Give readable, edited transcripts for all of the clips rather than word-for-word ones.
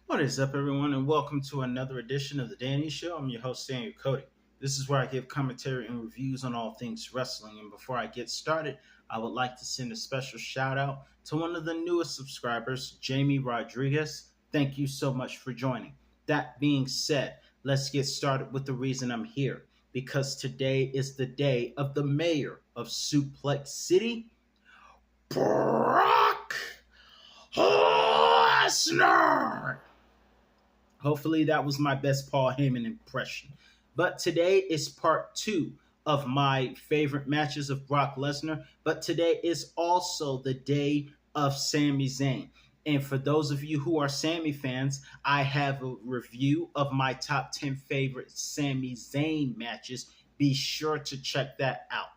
What is up, everyone, and welcome to another edition of The Danny Show. I'm your host, Daniel Cody. This is where I give commentary and reviews on all things wrestling. And before I get started, I would like to send a special shout out to one of the newest subscribers, Jamie Rodriguez. Thank you so much for joining. That being said, let's get started with the reason I'm here. Because today is the day of the Mayor of Suplex City, Brock Lesnar. Hopefully that was my best Paul Heyman impression. But today is part 2 of my favorite matches of Brock Lesnar. But today is also the day of Sami Zayn. And for those of you who are Sami fans, I have a review of my top 10 favorite Sami Zayn matches. Be sure to check that out.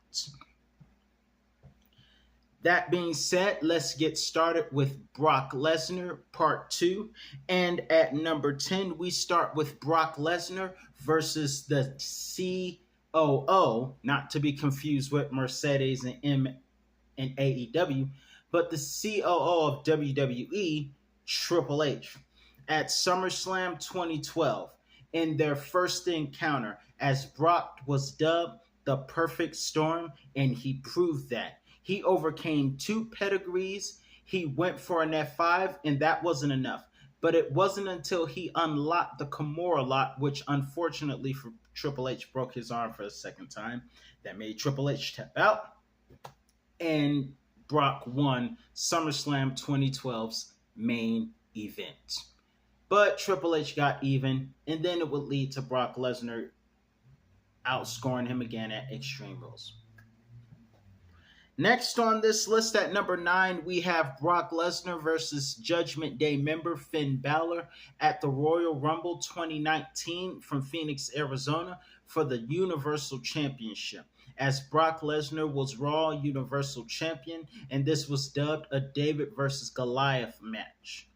That being said, let's get started with Brock Lesnar Part 2. And at number 10, we start with Brock Lesnar versus the COO, not to be confused with Mercedes and M and AEW, but the COO of WWE, Triple H, at SummerSlam 2012 in their first encounter, as Brock was dubbed the perfect storm, and he proved that. He overcame 2 pedigrees. He went for an F5, and that wasn't enough. But it wasn't until he unlocked the Kimura lock, which unfortunately for Triple H broke his arm for a second time, that made Triple H tap out. And Brock won SummerSlam 2012's main event. But Triple H got even, and then it would lead to Brock Lesnar outscoring him again at Extreme Rules. Next on this list at number 9, we have Brock Lesnar versus Judgment Day member Finn Balor at the Royal Rumble 2019 from Phoenix, Arizona for the Universal Championship, as Brock Lesnar was Raw Universal Champion, and this was dubbed a David versus Goliath match,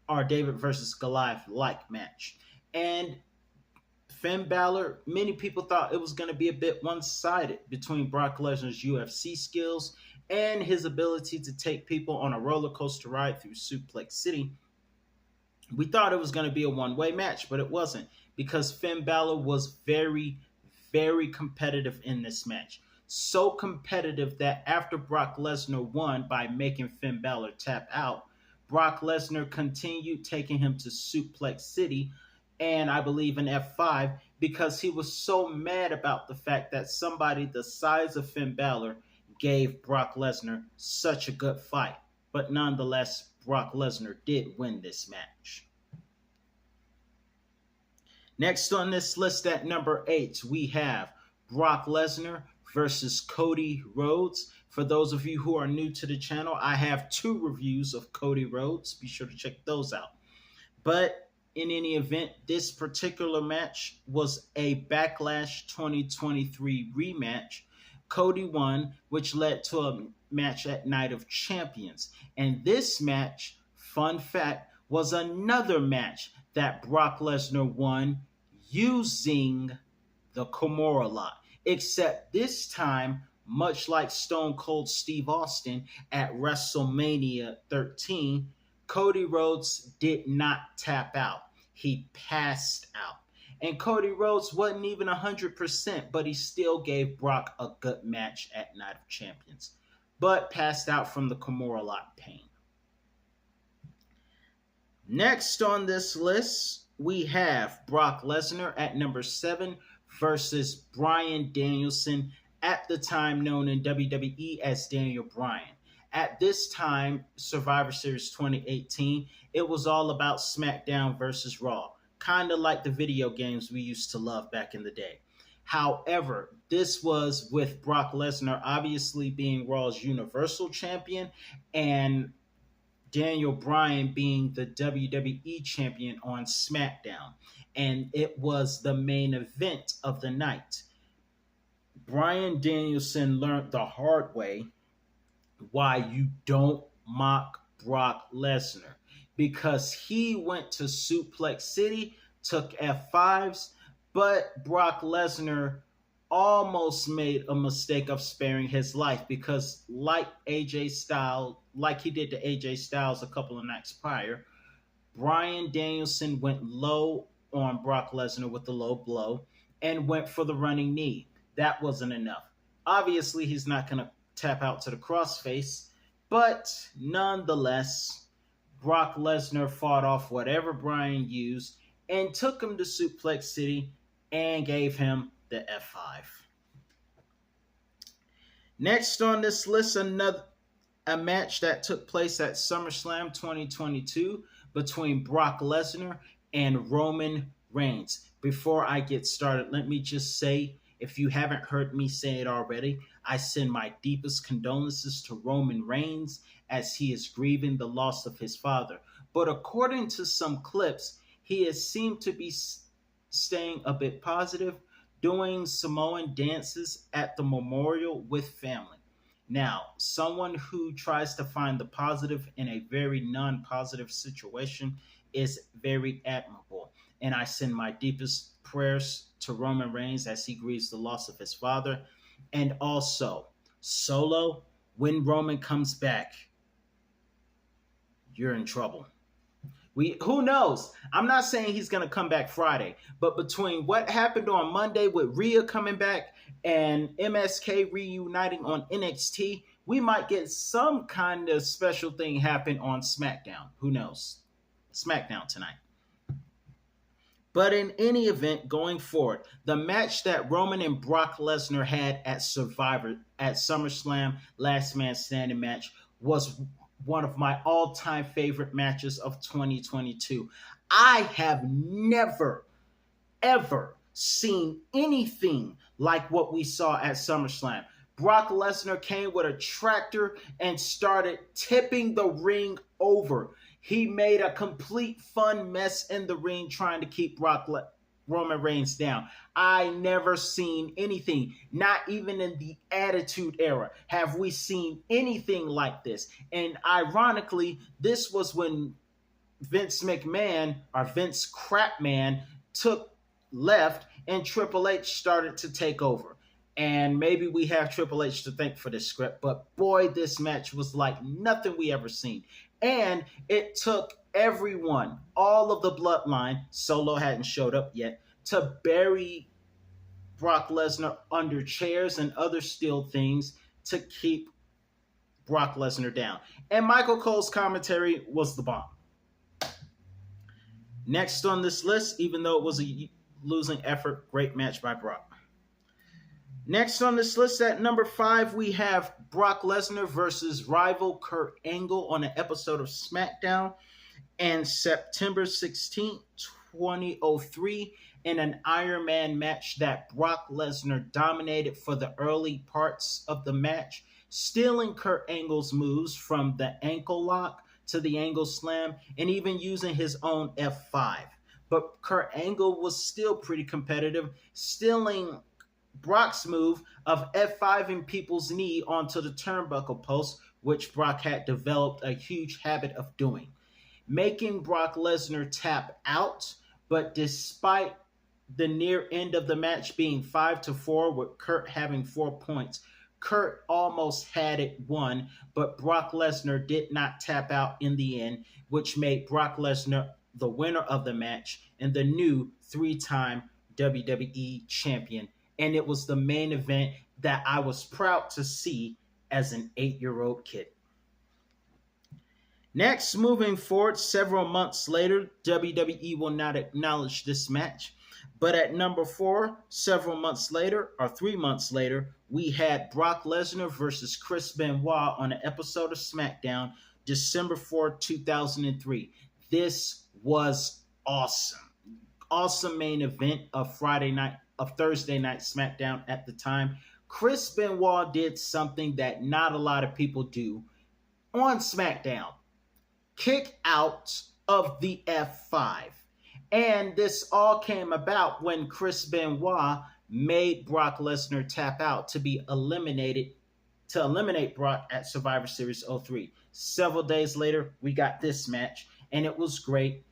or David versus Goliath-like match. And Finn Balor, many people thought it was going to be a bit one-sided between Brock Lesnar's UFC skills and his ability to take people on a roller coaster ride through Suplex City. We thought it was going to be a one-way match, but it wasn't, because Finn Balor was very, very competitive in this match. So competitive that after Brock Lesnar won by making Finn Balor tap out, Brock Lesnar continued taking him to Suplex City, and I believe an F5, because he was so mad about the fact that somebody the size of Finn Balor gave Brock Lesnar such a good fight. But nonetheless, Brock Lesnar did win this match. Next on this list at number 8, we have Brock Lesnar versus Cody Rhodes. For those of you who are new to the channel, I have 2 reviews of Cody Rhodes. Be sure to check those out. But in any event, this particular match was a Backlash 2023 rematch. Cody won, which led to a match at Night of Champions. And this match, fun fact, was another match that Brock Lesnar won using the Kimura lock. Except this time, much like Stone Cold Steve Austin at WrestleMania 13, Cody Rhodes did not tap out. He passed out. And Cody Rhodes wasn't even 100%, but he still gave Brock a good match at Night of Champions, but passed out from the Kimura lock pain. Next on this list, we have Brock Lesnar at number 7 versus Bryan Danielson, at the time known in WWE as Daniel Bryan. At this time, Survivor Series 2018, it was all about SmackDown versus Raw, kind of like the video games we used to love back in the day. However, this was with Brock Lesnar obviously being Raw's Universal Champion and Daniel Bryan being the WWE Champion on SmackDown. And it was the main event of the night. Bryan Danielson learned the hard way why you don't mock Brock Lesnar, because he went to Suplex City, took F5s, but Brock Lesnar almost made a mistake of sparing his life, because like he did to AJ Styles a couple of nights prior, Bryan Danielson went low on Brock Lesnar with the low blow and went for the running knee. That wasn't enough. Obviously, he's not going to tap out to the crossface, but nonetheless, Brock Lesnar fought off whatever Bryan used and took him to Suplex City and gave him the F5. Next on this list, a match that took place at SummerSlam 2022 between Brock Lesnar and Roman Reigns. Before I get started, let me just say, if you haven't heard me say it already, I send my deepest condolences to Roman Reigns as he is grieving the loss of his father. But according to some clips, he has seemed to be staying a bit positive, doing Samoan dances at the memorial with family. Now, someone who tries to find the positive in a very non-positive situation is very admirable. And I send my deepest prayers to Roman Reigns as he grieves the loss of his father. And also, Solo, when Roman comes back, you're in trouble. Who knows? I'm not saying he's going to come back Friday, but between what happened on Monday with Rhea coming back and MSK reuniting on NXT, we might get some kind of special thing happen on SmackDown. Who knows? SmackDown tonight. But in any event, going forward, the match that Roman and Brock Lesnar had at SummerSlam Last Man Standing match was one of my all-time favorite matches of 2022. I have never, ever seen anything like what we saw at SummerSlam. Brock Lesnar came with a tractor and started tipping the ring over. He made a complete fun mess in the ring trying to keep Roman Reigns down. I never seen anything, not even in the Attitude Era, have we seen anything like this. And ironically, this was when Vince McMahon, or Vince Crapman, left and Triple H started to take over. And maybe we have Triple H to thank for this script, but boy, this match was like nothing we ever seen. And it took everyone, all of the bloodline, Solo hadn't showed up yet, to bury Brock Lesnar under chairs and other steel things to keep Brock Lesnar down. And Michael Cole's commentary was the bomb. Next on this list, even though it was a losing effort, great match by Brock. Next on this list at number 5, we have Brock Lesnar versus rival Kurt Angle on an episode of SmackDown and September 16th, 2003 in an Iron Man match that Brock Lesnar dominated for the early parts of the match, stealing Kurt Angle's moves from the ankle lock to the angle slam and even using his own F5. But Kurt Angle was still pretty competitive, stealing Brock's move of F5ing people's knee onto the turnbuckle post, which Brock had developed a huge habit of doing, making Brock Lesnar tap out. But despite the near end of the match being 5-4 with Kurt having 4 points, Kurt almost had it won, but Brock Lesnar did not tap out in the end, which made Brock Lesnar the winner of the match and the new 3-time WWE champion. And it was the main event that I was proud to see as an 8-year-old kid. Next, moving forward, several months later, WWE will not acknowledge this match. But at number 4, several months later, or 3 months later, we had Brock Lesnar versus Chris Benoit on an episode of SmackDown, December 4, 2003. This was awesome. Awesome main event of Thursday night SmackDown at the time. Chris Benoit did something that not a lot of people do on SmackDown. Kick out of the F5. And this all came about when Chris Benoit made Brock Lesnar tap out to eliminate Brock at Survivor Series 03. Several days later, we got this match, and it was great.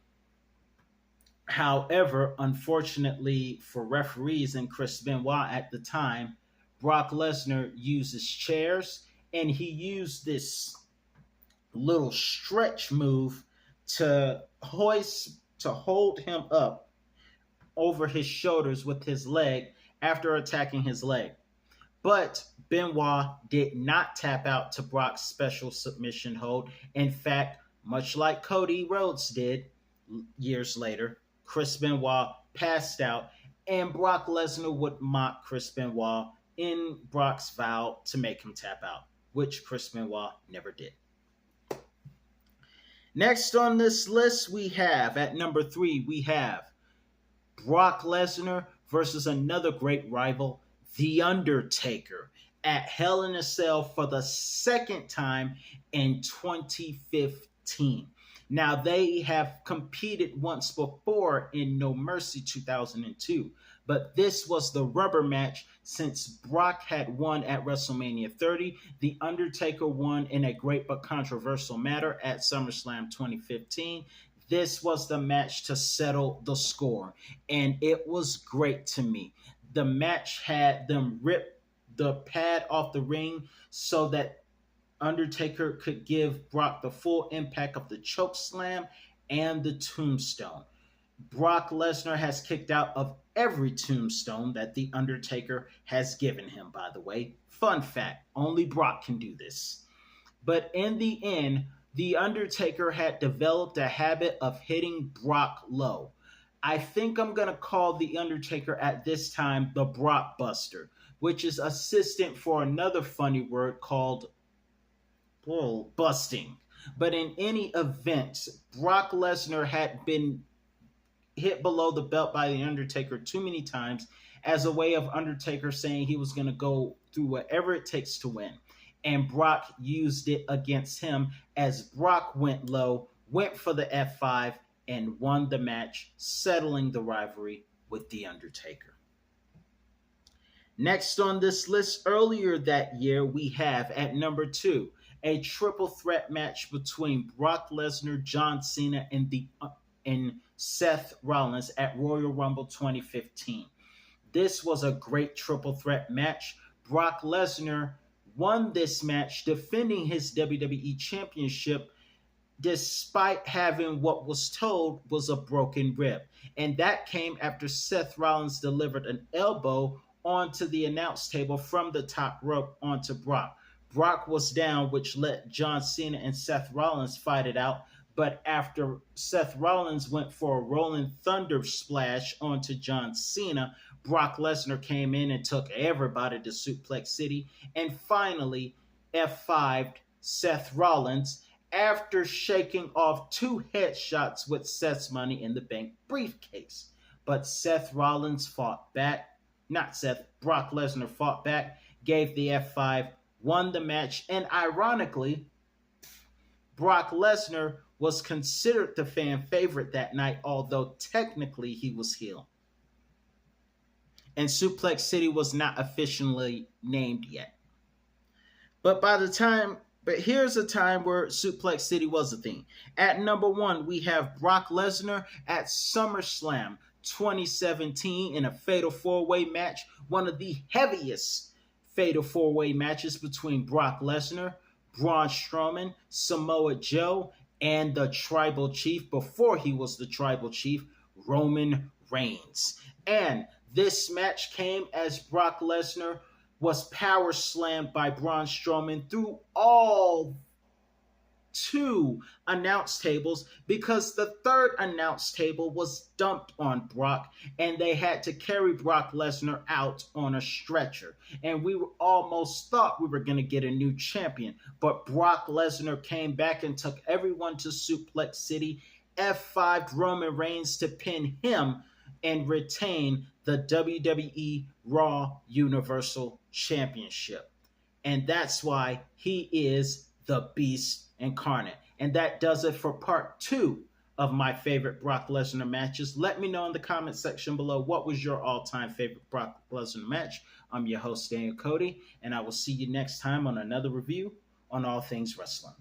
However, unfortunately for referees and Chris Benoit at the time, Brock Lesnar uses chairs, and he used this little stretch move to to hold him up over his shoulders with his leg after attacking his leg. But Benoit did not tap out to Brock's special submission hold. In fact, much like Cody Rhodes did years later, Chris Benoit passed out, and Brock Lesnar would mock Chris Benoit in Brock's vow to make him tap out, which Chris Benoit never did. Next on this list, we have, at number 3, we have Brock Lesnar versus another great rival, The Undertaker, at Hell in a Cell for the second time in 2015. Now, they have competed once before in No Mercy 2002, but this was the rubber match since Brock had won at WrestleMania 30. The Undertaker won in a great but controversial matter at SummerSlam 2015. This was the match to settle the score, and it was great to me. The match had them rip the pad off the ring so that Undertaker could give Brock the full impact of the choke slam and the tombstone. Brock Lesnar has kicked out of every tombstone that The Undertaker has given him, by the way. Fun fact, only Brock can do this. But in the end, The Undertaker had developed a habit of hitting Brock low. I think I'm going to call The Undertaker at this time the Brock Buster, which is assistant for another funny word called busting. But in any event, Brock Lesnar had been hit below the belt by The Undertaker too many times as a way of Undertaker saying he was going to go through whatever it takes to win. And Brock used it against him as Brock went low, went for the F5, and won the match, settling the rivalry with The Undertaker. Next on this list, earlier that year, we have at number 2, a triple threat match between Brock Lesnar, John Cena, and Seth Rollins at Royal Rumble 2015. This was a great triple threat match. Brock Lesnar won this match, defending his WWE Championship despite having what was told was a broken rib. And that came after Seth Rollins delivered an elbow onto the announce table from the top rope onto Brock. Brock was down, which let John Cena and Seth Rollins fight it out. But after Seth Rollins went for a rolling thunder splash onto John Cena, Brock Lesnar came in and took everybody to Suplex City and finally F5'd Seth Rollins after shaking off 2 headshots with Seth's Money in the Bank briefcase. But Brock Lesnar fought back, gave the F5, won the match, and ironically, Brock Lesnar was considered the fan favorite that night, although technically he was heel. And Suplex City was not officially named yet. But here's a time where Suplex City was a thing. At number 1, we have Brock Lesnar at SummerSlam 2017 in a Fatal 4-Way match, one of the heaviest Fatal 4-Way matches between Brock Lesnar, Braun Strowman, Samoa Joe, and the Tribal Chief, before he was the Tribal Chief, Roman Reigns. And this match came as Brock Lesnar was power slammed by Braun Strowman through all 2 announce tables because the third announce table was dumped on Brock and they had to carry Brock Lesnar out on a stretcher. And we almost thought we were going to get a new champion, but Brock Lesnar came back and took everyone to Suplex City, F5'd Roman Reigns to pin him and retain the WWE Raw Universal Championship. And that's why he is the Beast Incarnate. And that does it for part 2 of my favorite Brock Lesnar matches. Let me know in the comment section below what was your all-time favorite Brock Lesnar match. I'm your host, Daniel Cody, and I will see you next time on another review on All Things Wrestling.